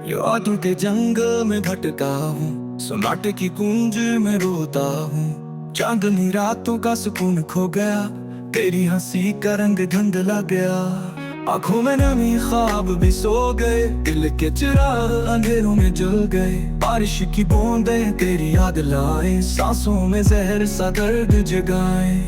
यादों के जंगल में भटका हूँ, सन्नाटे की गूंज में रोता हूँ। चांदनी रातों का सुकून खो गया, तेरी हंसी का रंग धुंधला गया। आंखों में नमी, ख्वाब भी सो गए, दिल के चिराग अंधेरों में जल गए। बारिश की बूंदें तेरी याद लाए, सांसों में जहर सा दर्द जगाए।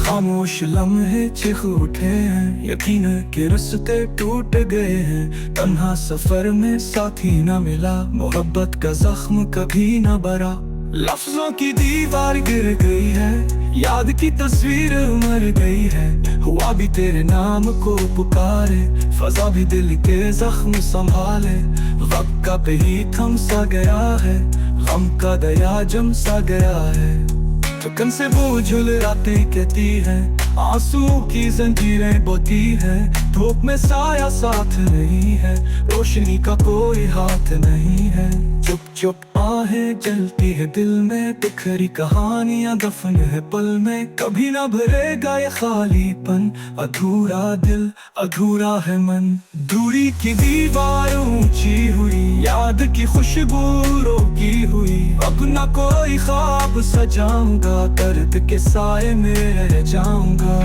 खामोश लम्हे चिख उठे हैं, यकीन के रास्ते टूट गए हैं। तन्हा सफर में साथी न मिला, मोहब्बत का जख्म कभी न भरा। लफ्जों की दीवार गिर गई है, याद की तस्वीर मर गई है। हुआ भी तेरे नाम को पुकारे, फजा भी दिल के जख्म संभाले। वक्त का ही थम सा गया है, गम का दया जम सा गया है। थकन से वो झुलराते कहती है, आंसू की जंजीरें बोती है। धूप में साया साथ नहीं है, रोशनी का कोई हाथ नहीं है। चुप चुप आहें जलती है दिल में, बिखरी कहानियां दफन है पल में। कभी ना भरेगा ये खालीपन, अधूरा दिल अधूरा है मन। दूरी की दीवार ऊंची हुई, याद की खुशबू रोकी हुई। अब ना कोई ख्वाब सजाऊंगा, दर्द के साए में रह जाऊंगा।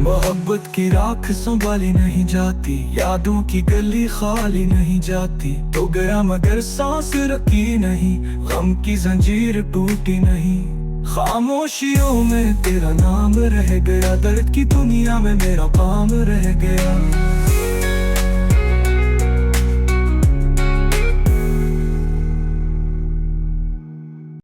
मोहब्बत की राख संभाली नहीं जाती, यादों की गली खाली नहीं जाती। तो गया मगर सांस रखी नहीं, गम की जंजीर टूटी नहीं। खामोशियों में तेरा नाम रह गया, दर्द की दुनिया में मेरा काम रह गया।